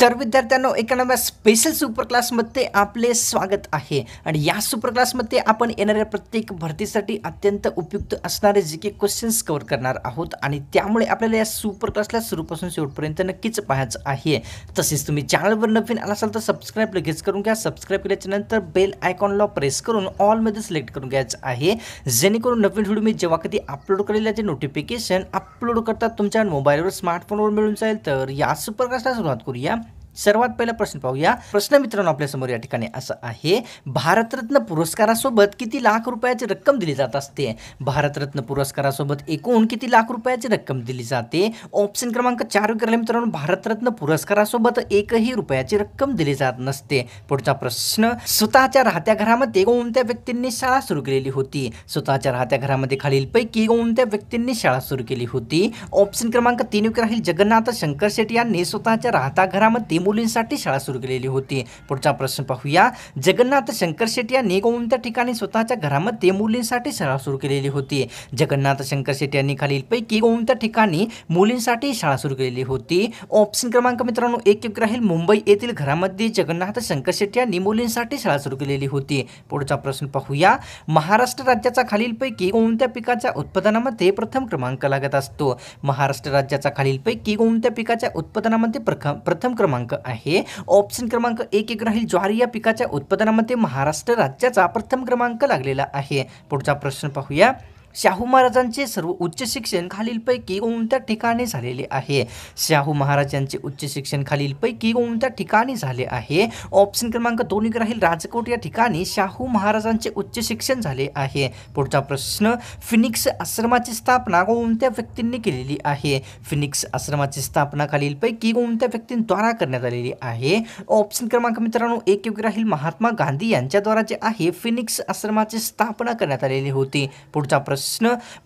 तर विद्यार्थ्यांनो एका नव्या स्पेशल सुपर क्लासमध्ये आपले स्वागत आहे आणि या सुपर क्लासमध्ये आपण येणाऱ्या प्रत्येक भरतीसाठी अत्यंत उपयुक्त असणारे जी के क्वेश्चन्स कव्हर करणार आहोत आणि त्यामुळे आपल्याला या सुपर क्लासला सुरूपासून शेवटपर्यंत नक्कीच पाहायचं आहे। तसेच तुम्ही चॅनलवर नवीन आला असाल तर सबस्क्राइब लगेच करून घ्या। सबस्क्राइब केल्याच्या नंतर बेल आयकॉनला प्रेस करून ऑल मध्ये सिलेक्ट करून घ्यायचं आहे, जेणेकरून नवीन व्हिडिओ मी जेव्हा कधी अपलोड करेल त्याचे नोटिफिकेशन अपलोड करतात तुमच्या मोबाईलवर स्मार्टफोनवर मिळून जाईल। तर या सुपर क्लासला सुरुवात करूया। सर्वात पहिला प्रश्न पाहूया। प्रश्न मित्रांनो आपल्या समोर या ठिकाणी असा आहे, भारतरत्न पुरस्कारासोबत किती लाख रुपयाची रक्कम दिली जात असते? भारतरत्न पुरस्कारासोबत एकूण किती लाख रुपयाची रक्कम दिली जाते? ऑप्शन क्रमांक 4 विचारले मित्रांनो, भारतरत्न पुरस्कारासोबत एकही रुपयाची रक्कम दिली जात नसते। पुढचा प्रश्न, स्वतःच्या राहत्या घरामध्ये कोणत्या व्यक्तींनी शाळा सुरू केलेली होती? स्वतःच्या राहत्या घरामध्ये खालीलपैकी कोणत्या व्यक्तींनी शाळा सुरू केली होती? ऑप्शन क्रमांक 3 राहील, जगन्नाथ शंकर शेट यांनी स्वतःच्या राहत्या घरामध्ये मुलींसाठी शाळा सुरू केलेली होती। पुढचा प्रश्न पाहूया, जगन्नाथ शंकर शेट यांनी कोणत्या ठिकाणी स्वतःच्या घरामध्ये मुलींसाठी शाळा सुरू केलेली होती? जगन्नाथ शंकर शेट यांनी खालीलपैकी कोणत्या ठिकाणी मुलींसाठी शाळा सुरू केलेली होती? ऑप्शन क्रमांक मित्रांनो 1 राहील, मुंबई येथील घरामध्ये जगन्नाथ शंकर शेट यांनी मुलींसाठी शाळा सुरू केलेली होती। पुढचा प्रश्न पाहूया, महाराष्ट्र राज्याचा खालीलपैकी कोणत्या पिकाच्या उत्पादनामध्ये प्रथम क्रमांक लागत असतो? महाराष्ट्र राज्याचा खालीलपैकी कोणत्या पिकाच्या उत्पादनामध्ये प्रथम क्रमांक आहे? ऑप्शन क्रमांक 1 राहील, ज्वारी या पिकाच्या उत्पादनामध्ये महाराष्ट्र राज्याचा प्रथम क्रमांक लागलेला आहे। पुढचा प्रश्न पाहूया, शाहू महाराजांचे सर्व उच्च शिक्षण खालीलपैकी कोणत्या ठिकाणी झालेले आहे? शाहू महाराजांचे उच्च शिक्षण खालीलपैकी कोणत्या ठिकाणी झाले आहे? ऑप्शन क्रमांक 2 राहील, राजकोट या ठिकाणी शाहू महाराजांचे उच्च शिक्षण झाले आहे। पुढचा प्रश्न, फिनिक्स आश्रमाची स्थापना कोणत्या व्यक्तींनी केलेली आहे? फिनिक्स आश्रमाची स्थापना खालीलपैकी कोणत्या व्यक्तींद्वारा करण्यात आलेली आहे? ऑप्शन क्रमांक मित्रांनो 1 राहील, महात्मा गांधी यांच्याद्वारा जे आहे फिनिक्स आश्रमाची स्थापना करण्यात आलेली होती। पुढचा प्रश्न,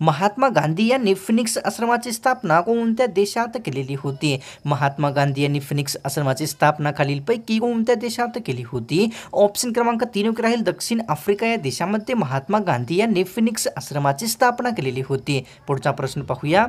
महात्मा गांधी यांनी फिनिक्स आश्रमाची स्थापना कोणत्या देशात केलेली होती? महात्मा गांधी यांनी फिनिक्स आश्रमाची स्थापना खालीलपैकी कोणत्या देशात केली होती? ऑप्शन क्रमांक 3 राहील, दक्षिण आफ्रिका या देशामध्ये महात्मा गांधी यांनी फिनिक्स आश्रमाची स्थापना केलेली होती। पुढचा प्रश्न पाहूया,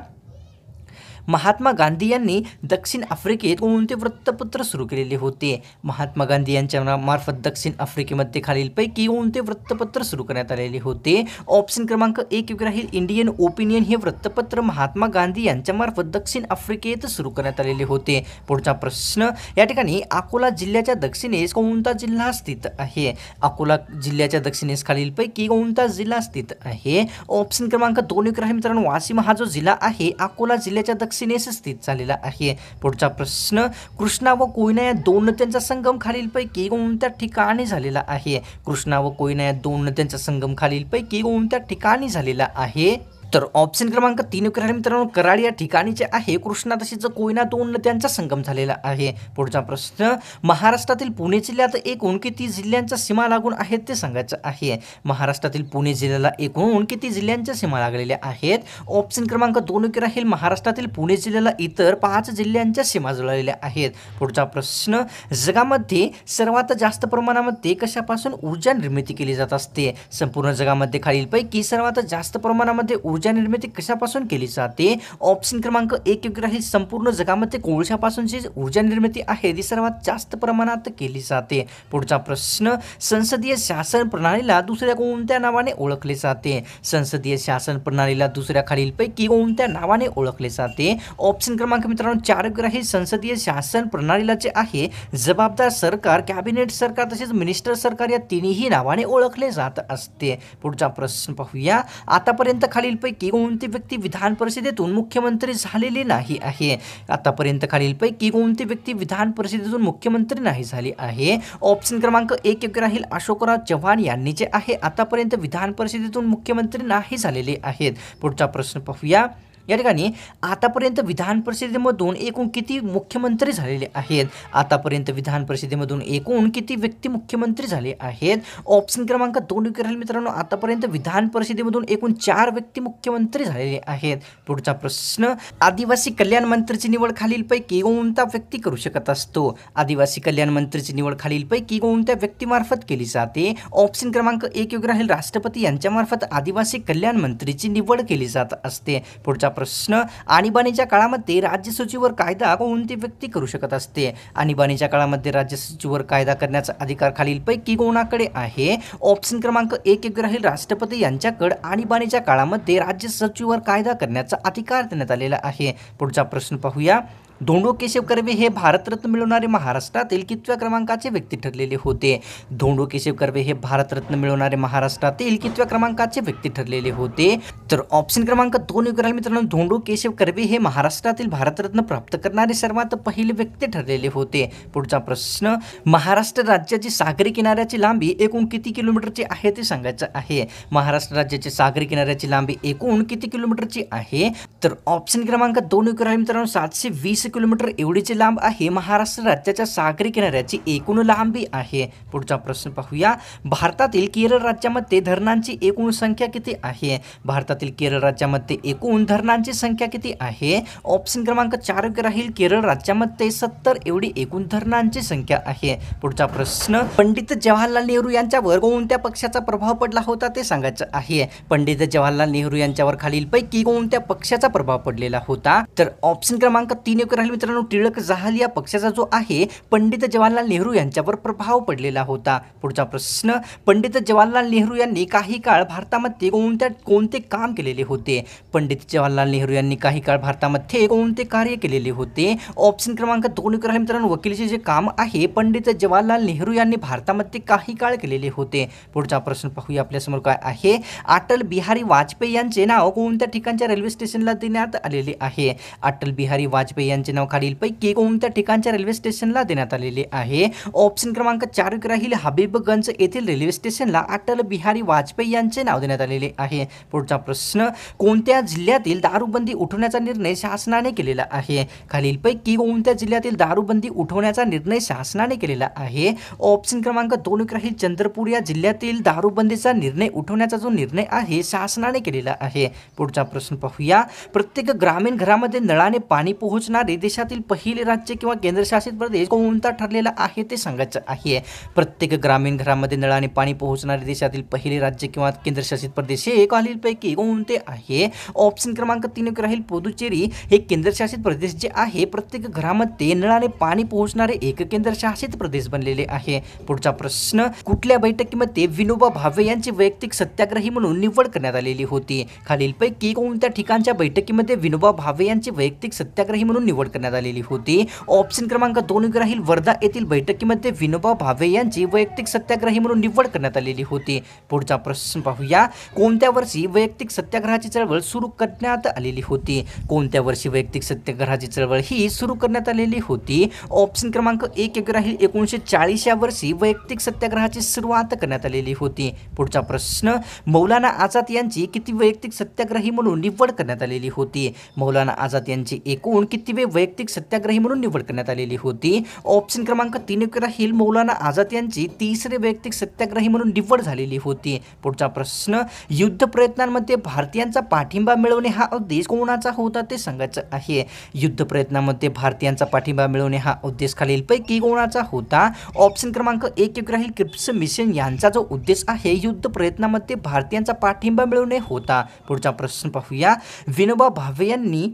महात्मा गांधी यांनी दक्षिण आफ्रिकेत कोणते वृत्तपत्र सुरू केलेले होते? महात्मा गांधी यांच्या मार्फत दक्षिण आफ्रिकेमध्ये खालीलपैकी कोणते वृत्तपत्र सुरू करण्यात आलेले होते? ऑप्शन क्रमांक 1 राहील, इंडियन ओपिनियन हे वृत्तपत्र महात्मा गांधी यांच्या मार्फत दक्षिण आफ्रिकेत सुरू करण्यात आलेले होते। पुढचा प्रश्न, या ठिकाणी अकोला जिल्ह्याच्या दक्षिणेस कोणता जिल्हा स्थित आहे? अकोला जिल्ह्याच्या दक्षिणेस खालीलपैकी कोणता जिल्हा स्थित आहे? ऑप्शन क्रमांक 2 राहील मित्रांनो, वाशिम हा जो जिल्हा आहे अकोला जिल्ह्याच्या दक्षिणेस स्थित झालेला आहे। पुढचा प्रश्न, कृष्णा व कोयना या दोन नद्यांचा संगम खालीलपैकी कोणत्या ठिकाणी झालेला आहे? कृष्णा व कोयना या दोन नद्यांचा संगम खालीलपैकी कोणत्या ठिकाणी झालेला आहे? तर ऑप्शन क्रमांक 3 राहील मित्रांनो, कराड या ठिकाणी जे आहे कृष्णा तसेच कोयना दोन नद्यांचा संगम झालेला आहे। पुढचा प्रश्न, महाराष्ट्रातील पुणे जिल्ह्यात एकूण किती जिल्ह्यांच्या सीमा लागून आहेत ते सांगायचं आहे? महाराष्ट्रातील पुणे जिल्ह्याला एकूण किती जिल्ह्यांच्या सीमा लागलेल्या आहेत? ऑप्शन क्रमांक 2 राहील, महाराष्ट्रातील पुणे जिल्ह्याला इतर 5 जिल्ह्यांच्या सीमा जुळलेल्या आहेत। पुढचा प्रश्न, जगामध्ये सर्वात जास्त प्रमाणामध्ये कशापासून ऊर्जा निर्मिती केली जात असते? संपूर्ण जगामध्ये खालीलपैकी सर्वात जास्त प्रमाणामध्ये ऊर्जा निर्मिती कशापासून केली जाते? ऑप्शन क्रमांक 1 राहील, संपूर्ण जगामध्ये कोळशापासून जी ऊर्जा निर्मिती आहे ती सर्वात जास्त प्रमाणात केली जाते। पुढचा प्रश्न, संसदीय शासन प्रणालीला दुसऱ्या कोणत्या नावाने ओळखले जाते? संसदीय शासन प्रणालीला दुसऱ्या खालीलपैकी कोणत्या नावाने ओळखले जाते? ऑप्शन क्रमांक मित्रांनो 4 राहील, संसदीय शासन प्रणालीला जे आहे जबाबदार सरकार, कॅबिनेट सरकार तसेच मिनिस्टर सरकार या तिन्ही नावाने ओळखले जात असते। पुढचा प्रश्न पाहूया, आतापर्यंत खालीलपैकी कोणती व्यक्ती विधान परिषदेतून मुख्यमंत्री झालेली नाही आहे? आतापर्यंत खालीलपैकी कोणती व्यक्ती विधान परिषदेतून मुख्यमंत्री नाही झाली आहे? ऑप्शन क्रमांक 1 राहील, अशोकराव चव्हाण यांनी जे आहे आतापर्यंत विधान परिषदेतून मुख्यमंत्री नाही झालेले आहेत। पुढचा प्रश्न पाहूया, या ठिकाणी आतापर्यंत विधान परिषदेमधून एकूण किती मुख्यमंत्री झालेले आहेत? आतापर्यंत विधान परिषदेमधून एकूण किती व्यक्ती मुख्यमंत्री झाले आहेत? ऑप्शन क्रमांक 2 राहील मित्रांनो, आतापर्यंत विधान परिषदेमधून एकूण 4 व्यक्ती मुख्यमंत्री झालेले आहेत। पुढचा प्रश्न, आदिवासी कल्याण मंत्रीची निवड खालीलपैकी कोणता व्यक्ती करू शकत असतो? आदिवासी कल्याण मंत्रीची निवड खालीलपैकी कोणत्या व्यक्तीमार्फत केली जाते? ऑप्शन क्रमांक 1 राहील, राष्ट्रपती यांच्या मार्फत आदिवासी कल्याण मंत्रीची निवड केली जात असते। पुढचा प्रश्न, आणीबाणीच्या काळामध्ये राज्य सचिवर कायदा कोणती व्यक्ती करू शकत असते? आणीबाणीच्या काळामध्ये राज्य सचिवर कायदा करण्याचा अधिकार खालीलपैकी कोणाकडे आहे? ऑप्शन क्रमांक 1 राहील राष्ट्रपती यांच्याकडे आणीबाणीच्या काळामध्ये राज्य सचिवर कायदा करण्याचा अधिकार देण्यात आलेला आहे. पुढचा प्रश्न पाहूया. धोंडो केशव कर्वे हे भारतरत्न मिळवणारे महाराष्ट्रातील कितव्या क्रमांकाचे व्यक्ती ठरलेले होते? धोंडो केशव कर्वे हे भारतरत्न मिळवणारे महाराष्ट्रातील कितव्या क्रमांकाचे व्यक्ती ठरलेले होते? तर ऑप्शन क्रमांक 2 कराल मित्रांनो, धोंडो केशव कर्वे हे महाराष्ट्रातील भारतरत्न प्राप्त करणारे सर्वात पहिले व्यक्ती ठरलेले होते. पुढचा प्रश्न, महाराष्ट्र राज्याची सागरी किनाऱ्याची लांबी एकूण किती किलोमीटरची आहे ते सांगायचं आहे. महाराष्ट्र राज्याची सागरी किनाऱ्याची लांबी एकूण किती किलोमीटरची आहे? तर ऑप्शन क्रमांक 2 कराल मित्रांनो, 720 किलोमीटर एवढीची लांब आहे महाराष्ट्र राज्याच्या सागरी किनाऱ्याची एकूण लांबी आहे. पुढचा प्रश्न पाहूया. भारतातील केरळ राज्यामध्ये धरणांची एकूण संख्या किती आहे? भारतातील केरळ राज्यामध्ये एकूण धरणांची संख्या किती आहे? ऑप्शन क्रमांक 4 राहील केरळ राज्यामध्ये 70 एवढी एकूण धरणांची संख्या आहे. पुढचा प्रश्न, पंडित जवाहरलाल नेहरू यांच्यावर कोणत्या पक्षाचा प्रभाव पडला होता ते सांगायचं आहे. पंडित जवाहरलाल नेहरू यांच्यावर खालीलपैकी कोणत्या पक्षाचा प्रभाव पडलेला होता? तर ऑप्शन क्रमांक 3 राहील मित्रांनो, टिळक जहाल या पक्षाचा जो आहे पंडित जवाहरलाल नेहरू यांच्यावर प्रभाव पडलेला होता. पुढचा प्रश्न, पंडित जवाहरलाल नेहरू यांनी काही काळ भारतामध्ये कोणते काम केलेले होते? पंडित जवाहरलाल नेहरू यांनी काही काळ भारतामध्ये कोणते कार्य केलेले होते? ऑप्शन क्रमांक 2 राहील मित्रांनो, वकिलीचे जे काम आहे पंडित जवाहरलाल नेहरू यांनी भारतामध्ये काही काळ केलेले होते. पुढचा प्रश्न पाहूया आपल्यासमोर काय आहे. अटल बिहारी वाजपेयी यांचे नाव कोणत्या ठिकाणच्या रेल्वे स्टेशनला देण्यात आलेले आहे? अटल बिहारी वाजपेयी यांचे नाव खालीलपैकी कोणत्या ठिकाणच्या रेल्वे स्टेशनला देण्यात आलेले आहे? ऑप्शन क्रमांक 4 राहील हबीबगंज येथील रेल्वे स्टेशनला अटल बिहारी वाजपेयी यांचे नाव देण्यात आलेले आहे. पुढचा प्रश्न, कोणत्या जिल्ह्यातील दारूबंदी उठवण्याचा निर्णय शासनाने केलेला आहे? खालीलपैकी कोणत्या जिल्ह्यातील दारूबंदी उठवण्याचा निर्णय शासनाने केलेला आहे? ऑप्शन क्रमांक 2 राहील चंद्रपूर या जिल्ह्यातील दारूबंदीचा निर्णय उठवण्याचा जो निर्णय आहे शासनाने केलेला आहे. पुढचा प्रश्न पाहूया. प्रत्येक ग्रामीण घरामध्ये नळाने पाणी पोहोचणारे देशातील पहिले राज्य किंवा केंद्रशासित प्रदेश कोणता ठरलेला आहे ते सांगायचं आहे. प्रत्येक ग्रामीण घरामध्ये नळाने पाणी पोहोचणारे देशातील पहिले राज्य किंवा केंद्रशासित प्रदेश हे खालीलपैकी कोणते आहे? ऑप्शन क्रमांक 3 राहील पुदुचेरी हे केंद्रशासित प्रदेश जे आहे प्रत्येक घरामध्ये नळाने पाणी पोहोचणारे एक केंद्रशासित प्रदेश बनलेले आहे. पुढचा प्रश्न, कुठल्या बैठकीमध्ये विनोबा भावे यांची वैयक्तिक सत्याग्रही म्हणून निवड करण्यात आलेली होती? खालीलपैकी कोणत्या ठिकाणच्या बैठकीमध्ये विनोबा भावे यांची वैयक्तिक सत्याग्रही म्हणून निवड करण्यात आलेली होती? ऑप्शन क्रमांक 2 राहील वर्धा येथील बैठकीमध्ये विनोबा भावे यांची वैयक्तिक सत्याग्रही म्हणून निवड करण्यात आलेली होती. पुढचा प्रश्न पाहूया. कोणत्या वर्षी वैयक्तिक सत्याग्रहाची चळवळ सुरू करण्यात आलेली होती? कोणत्या वर्षी वैयक्तिक सत्याग्रहाची चळवळ ही सुरू करण्यात आलेली होती? ऑप्शन क्रमांक 1 राहील 1940 या वर्षी वैयक्तिक सत्याग्रहाची सुरुवात करण्यात आलेली होती. पुढचा प्रश्न, मौलाना आझाद यांची किती वैयक्तिक सत्याग्रही म्हणून निवड करण्यात आलेली होती? मौलाना आझाद यांची एकूण कितीवे वैयक्तिक सत्याग्रही म्हणून निवड करण्यात आलेली होती? ऑप्शन क्रमांक 3 राहील मौलाना आझाद यांची 3रे वैयक्तिक सत्याग्रही म्हणून निवड झालेली होती. पुढचा प्रश्न, युद्ध प्रयत्नांमध्ये भारतीयांचा पाठिंबा मिळवणे हा उद्देश कोणाचा होता ते सांगायचं आहे. युद्ध प्रयत्नांमध्ये भारतीयांचा पाठिंबा मिळवणे हा उद्देश खालीलपैकी कोणाचा होता? ऑप्शन क्रमांक 1 राहील क्रिप्स मिशन यांचा जो उद्देश आहे युद्ध प्रयत्नांमध्ये भारतीयांचा पाठिंबा मिळवणे होता. पुढचा प्रश्न पाहूया. विनोबा भावे यांनी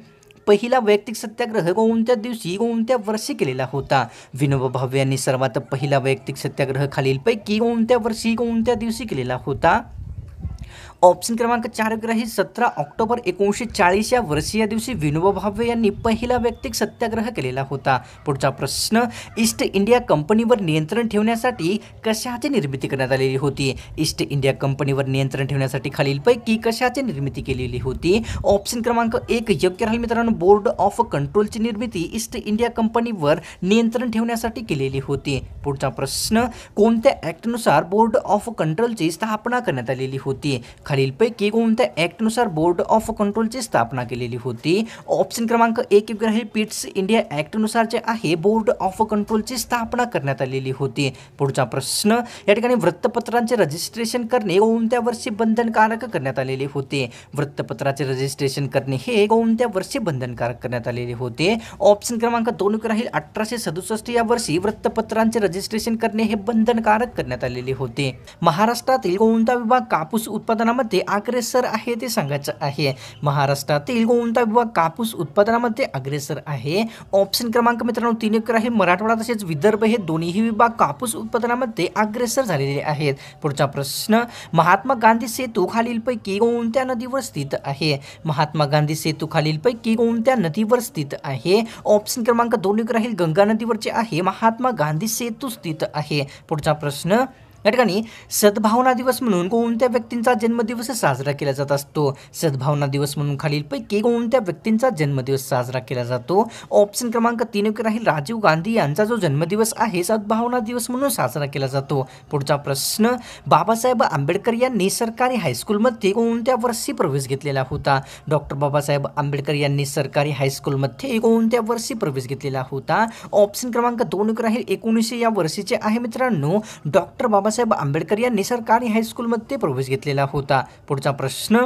पहिला वैयक्तिक सत्याग्रह कोणत्या दिवशी कोणत्या वर्षी केलेला होता? विनोबा भावे यांनी सर्वात पहिला वैयक्तिक सत्याग्रह खालीलपैकी कोणत्या वर्षी कोणत्या दिवशी केलेला होता? ऑप्शन क्रमांक 4 राहील 17 ऑक्टोबर 1940 या वर्षी या दिवशी विनोबा भावे यांनी पहिला वैयक्तिक सत्याग्रह केलेला होता. पुढचा प्रश्न, ईस्ट इंडिया कंपनीवर नियंत्रण ठेवण्यासाठी कशाची निर्मिती करण्यात आलेली होती? ईस्ट इंडिया कंपनीवर नियंत्रण ठेवण्यासाठी खालीलपैकी कशाची निर्मिती केलेली होती? ऑप्शन क्रमांक 1 योग्य राहील मित्रांनो, बोर्ड ऑफ कंट्रोलची निर्मिती ईस्ट इंडिया कंपनीवर नियंत्रण ठेवण्यासाठी केलेली होती. पुढचा प्रश्न, कोणत्या ॲक्टनुसार बोर्ड ऑफ कंट्रोलची स्थापना करण्यात आलेली होती? खालीलपैकी कोणत्या ॲक्टनुसार बोर्ड ऑफ कंट्रोलची स्थापना केलेली होती? ऑप्शन क्रमांक 1 राहील पिट्स इंडिया ॲक्टनुसार जे आहे बोर्ड ऑफ कंट्रोलची स्थापना करण्यात आलेली होती. पुढचा प्रश्न, या ठिकाणी वृत्तपत्रांचे रजिस्ट्रेशन करणे कोणत्या वर्षी बंधनकारक करण्यात आलेले होते? वृत्तपत्राचे रजिस्ट्रेशन करणे हे कोणत्या वर्षी बंधनकारक करण्यात आलेले होते? ऑप्शन क्रमांक 2 राहील 1867 या वर्षी वृत्तपत्रांचे रजिस्ट्रेशन करणे हे बंधनकारक करण्यात आलेले होते. महाराष्ट्रातील कोणता विभाग कापूस उत्पादनामध्ये जिल्ह्यामध्ये अग्रेसर आहे ते सांगायचं आहे. महाराष्ट्रातील कोणता विभाग कापूस उत्पादनामध्ये अग्रेसर आहे? ऑप्शन क्रमांक मित्रांनो 3 एक आहे मराठवाडा तसेच विदर्भ हे दोन्ही विभाग कापूस उत्पादनामध्ये अग्रेसर झालेले आहेत. पुढचा प्रश्न, महात्मा गांधी सेतू खालीलपैकी कोणत्या नदीवर स्थित आहे? महात्मा गांधी सेतू खालीलपैकी कोणत्या नदीवर स्थित आहे? ऑप्शन क्रमांक 2 एक राहील गंगा नदीवरचे आहे महात्मा गांधी सेतू स्थित आहे. पुढचा प्रश्न, या ठिकाणी सद्भावना दिवस म्हणून कोणत्या व्यक्तींचा जन्मदिवस साजरा केला जात असतो? सद्भावना दिवस म्हणून खालीलपैकी कोणत्या व्यक्तींचा जन्मदिवस साजरा केला जातो? ऑप्शन क्रमांक 3 एक राहील राजीव गांधी यांचा जो जन्मदिवस आहे सद्भावना दिवस म्हणून साजरा केला जातो. पुढचा प्रश्न, बाबासाहेब आंबेडकर यांनी सरकारी हायस्कूलमध्ये कोणत्या वर्षी प्रवेश घेतलेला होता? डॉक्टर बाबासाहेब आंबेडकर यांनी सरकारी हायस्कूलमध्ये कोणत्या वर्षी प्रवेश घेतलेला होता? ऑप्शन क्रमांक 2 एक राहील 1900 या वर्षीचे आहे मित्रांनो डॉक्टर बाबासाहेब आंबेडकर यांनी सरकारी हायस्कूलमध्ये प्रवेश घेतलेला होता. पुढचा प्रश्न,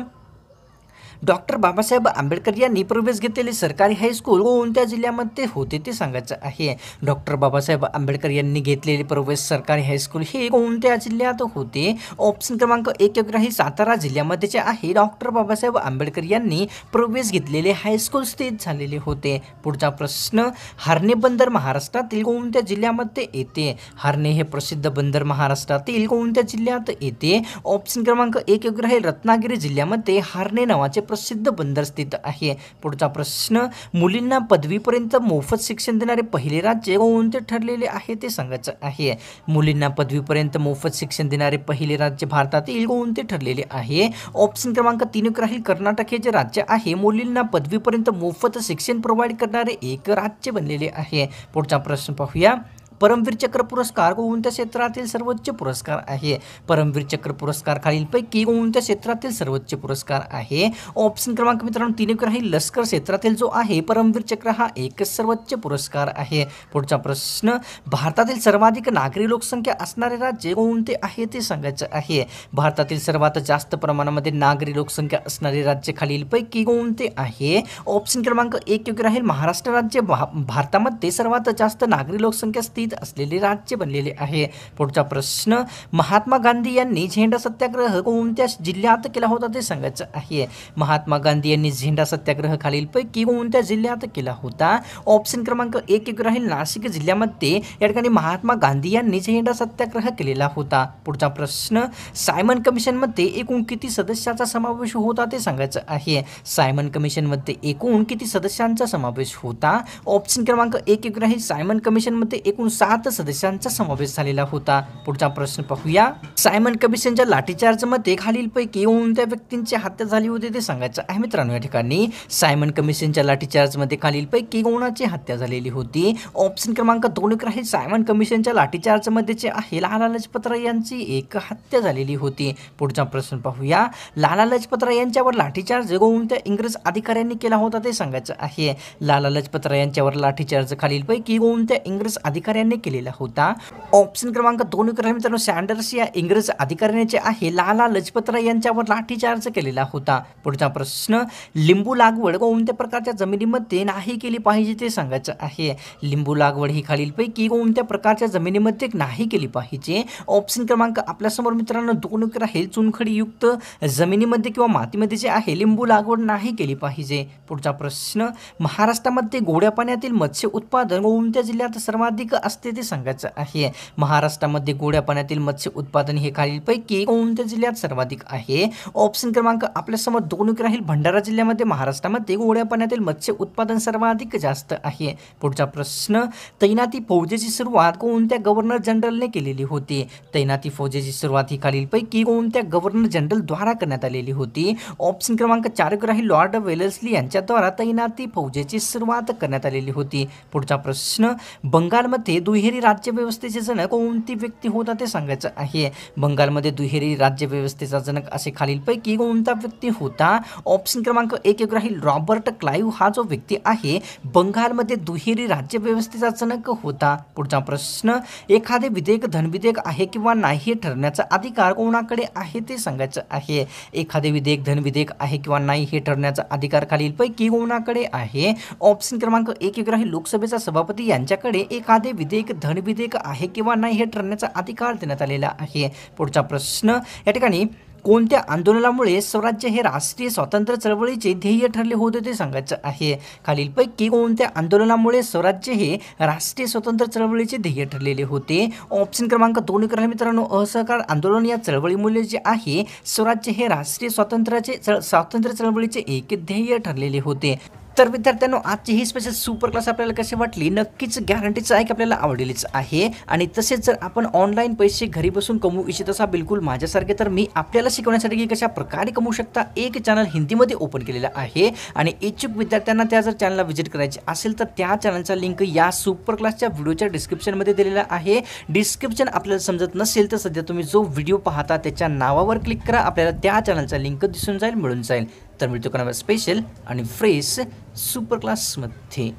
डॉक्टर बाबासाहेब आंबेडकर यांनी प्रवेश घेतलेले सरकारी हायस्कूल कोणत्या जिल्ह्यामध्ये होते ते सांगायचं आहे. डॉक्टर बाबासाहेब आंबेडकर यांनी घेतलेले प्रवेश सरकारी हायस्कूल हे कोणत्या जिल्ह्यात होते? ऑप्शन क्रमांक 1 एक राहील सातारा जिल्ह्यामध्ये जे आहे डॉक्टर बाबासाहेब आंबेडकर यांनी प्रवेश घेतलेले हायस्कूल स्थित झालेले होते. पुढचा प्रश्न, हर्णे बंदर महाराष्ट्रातील कोणत्या जिल्ह्यामध्ये येते? हर्णे हे प्रसिद्ध बंदर महाराष्ट्रातील कोणत्या जिल्ह्यात येते? ऑप्शन क्रमांक 1 एक राहील रत्नागिरी जिल्ह्यामध्ये हर्णे नावाचे प्रसिद्ध बंदर स्थित आहे. पुढचा प्रश्न, मुलींना पदवीपर्यंत मोफत शिक्षण देणारे पहिले राज्य कोणते ठरलेले आहे ते सांगायचं आहे. मुलींना पदवीपर्यंत मोफत शिक्षण देणारे पहिले राज्य भारतातील कोणते ठरलेले आहे? ऑप्शन क्रमांक 3 एक राहील कर्नाटक हे जे राज्य आहे मुलींना पदवीपर्यंत मोफत शिक्षण प्रोव्हाइड करणारे एक राज्य बनलेले आहे. पुढचा प्रश्न पाहूया, परमवीर चक्र पुरस्कार कोणत्या क्षेत्रातील सर्वोच्च पुरस्कार आहे? परमवीर चक्र पुरस्कार खालीलपैकी कोणत्या क्षेत्रातील सर्वोच्च पुरस्कार आहे? ऑप्शन क्रमांक मित्रांनो 3 एक राहील लष्कर क्षेत्रातील जो आहे परमवीर चक्र हा एक सर्वोच्च पुरस्कार आहे. पुढचा प्रश्न, भारतातील सर्वाधिक नागरी लोकसंख्या असणारे राज्य कोणते आहे ते सांगायचं आहे. भारतातील सर्वात जास्त प्रमाणामध्ये नागरी लोकसंख्या असणारे राज्य खालीलपैकी कोणते आहे? ऑप्शन क्रमांक 1 एक राहील महाराष्ट्र राज्य भारतामध्ये सर्वात जास्त नागरी लोकसंख्या स्थित असलेले राज्य बनलेले आहे. पुढचा प्रश्न, महात्मा गांधी यांनी झेंडा सत्याग्रह कोणत्या जिल्ह्यात केला होता ते सांगायचं आहे. महात्मा गांधी यांनी झेंडा सत्याग्रह खालीलपैकी कोणत्या जिल्ह्यात केला होता? ऑप्शन क्रमांक 1 एक राहील नाशिक जिल्ह्यामध्ये या ठिकाणी महात्मा गांधी यांनी झेंडा सत्याग्रह केलेला होता. पुढचा प्रश्न, सायमन कमिशनमध्ये एकूण किती सदस्यांचा समावेश होता ते सांगायचं आहे. सायमन कमिशनमध्ये एकूण किती सदस्यांचा समावेश होता? ऑप्शन क्रमांक 1 एक राहील सायमन कमिशनमध्ये एकूण 7 सदस्यांचा समावेश झालेला होता. पुढचा प्रश्न पाहूया, सायमन कमिशनच्या लाठीचार्जमध्ये खालीलपैकी कोणत्या व्यक्तींची हत्या झाली होती ते सांगायचं आहे. मित्रांनो या ठिकाणी सायमन कमिशनच्या लाठीचार्जमध्ये खालीलपैकी कोणाची हत्या झालेली होती? ऑप्शन क्रमांक 2 एक राहील सायमन कमिशनच्या लाठीचार्जमध्ये जे आहे लाला लजपत राय यांची एक हत्या झालेली होती. पुढचा प्रश्न पाहूया, लाला लजपत राय यांच्यावर लाठीचार्ज कोणत्या इंग्रज अधिकाऱ्यांनी केला होता ते सांगायचं आहे. लाला लजपत राय यांच्यावर लाठीचार्ज खालीलपैकी कोणत्या इंग्रज अधिकाऱ्यांनी केलेला होता? ऑप्शन क्रमांक 2 एक राहील मित्रांनो सॅन्डर्स या इंग्रज अधिकाऱ्याने जे आहे लाला लजपत राय यांच्यावर लाठीचार्ज केलेला होता. पुढचा प्रश्न, लिंबू लागवड कोणत्या प्रकारच्या जमिनीमध्ये नाही केली पाहिजे ते सांगायचं आहे. लिंबू लागवड ही खालीलपैकी कोणत्या प्रकारच्या जमिनीमध्ये नाही केली पाहिजे? ऑप्शन क्रमांक आपल्यासमोर मित्रांनो 2 एक राहील चुनखडीयुक्त जमिनीमध्ये किंवा मातीमध्ये जे आहे लिंबू लागवड नाही केली पाहिजे. पुढचा प्रश्न, महाराष्ट्रामध्ये गोड्या पाण्यातील मत्स्य उत्पादन कोणत्या जिल्ह्यात सर्वाधिक असते ते सांगायचं आहे. महाराष्ट्रामध्ये गोड्या पाण्यातील मत्स्य उत्पादन हे खालीलपैकी कोणत्या जिल्ह्यात सर्वाधिक आहे? ऑप्शन क्रमांक आपल्यासमोर 2 एक राहील भंडारा जिल्ह्यामध्ये महाराष्ट्रामध्ये गोड्या पाण्यातील मत्स्य उत्पादन सर्वाधिक जास्त आहे. पुढचा प्रश्न, तैनाती फौजेची सुरुवात कोणत्या गव्हर्नर जनरलने केलेली होती? तैनाती फौजेची सुरुवात ही खालीलपैकी कोणत्या गव्हर्नर जनरल द्वारा करण्यात आलेली होती? ऑप्शन क्रमांक 4 एक राहील लॉर्ड वेलेस्ली यांच्याद्वारा तैनाती फौजेची सुरुवात करण्यात आलेली होती. पुढचा प्रश्न, बंगालमध्ये दुहेरी राज्यव्यवस्थेचे जनक कोणती व्यक्ती होता ते सांगायचं आहे. बंगालमध्ये दुहेरी राज्यव्यवस्थेचा जनक असे खालीलपैकी कोणता व्यक्ती होता? ऑप्शन क्रमांक 1 एक राहील रॉबर्ट क्लाइव्ह हा जो व्यक्ती आहे बंगालमध्ये दुहेरी राज्यव्यवस्थेचा जनक होता. पुढचा प्रश्न, एखादे विधेयक धनविधेयक आहे किंवा नाही हे ठरण्याचा अधिकार कोणाकडे आहे ते सांगायचं आहे. एखादे विधेयक धनविधेयक आहे किंवा नाही हे ठरण्याचा अधिकार खालीलपैकी कोणाकडे आहे? ऑप्शन क्रमांक 1 एक राहील लोकसभेचा सभापती यांच्याकडे एखादे विधेयक धनविधेयक आहे किंवा नाही हे ठरण्याचा अधिकार देण्यात आलेला आहे. पुढचा प्रश्न, या ठिकाणी कोणत्या आंदोलनामुळे स्वराज्य हे राष्ट्रीय स्वातंत्र्य चळवळीचे ध्येय ठरले होते ते सांगायचं आहे. खालीलपैकी कोणत्या आंदोलनामुळे स्वराज्य हे राष्ट्रीय स्वातंत्र्य चळवळीचे ध्येय ठरलेले होते? ऑप्शन क्रमांक 2 करायला मित्रांनो, असहकार आंदोलन या चळवळीमुळे जे आहे स्वराज्य हे राष्ट्रीय स्वातंत्र्य चळवळीचे एक ध्येय ठरलेले होते. तर विद्यार्थ्यांनो, आजची ही स्पेशल सुपर क्लास आपल्याला कशी वाटली? नक्कीच गॅरंटीचं आहे की आपल्याला आवडेलच आहे. आणि तसेच जर आपण ऑनलाईन पैसे घरी बसून कमवू इच्छित असा बिलकुल माझ्यासारखे, तर मी आपल्याला शिकवण्यासाठी की कशा प्रकारे कमवू शकता एक चॅनल हिंदीमध्ये ओपन केलेला आहे. आणि इच्छुक विद्यार्थ्यांना त्या जर चॅनलला व्हिजिट करायची असेल तर त्या चॅनलचा लिंक या सुपर क्लासच्या व्हिडिओच्या डिस्क्रिप्शनमध्ये दिलेला आहे. डिस्क्रिप्शन आपल्याला समजत नसेल तर सध्या तुम्ही जो व्हिडिओ पाहता त्याच्या नावावर क्लिक करा, आपल्याला त्या चॅनलचा लिंक दिसून जाईल, मिळून जाईल. तर मिळतो का नवा स्पेशल आणि फ्रेश सुपर क्लासमध्ये.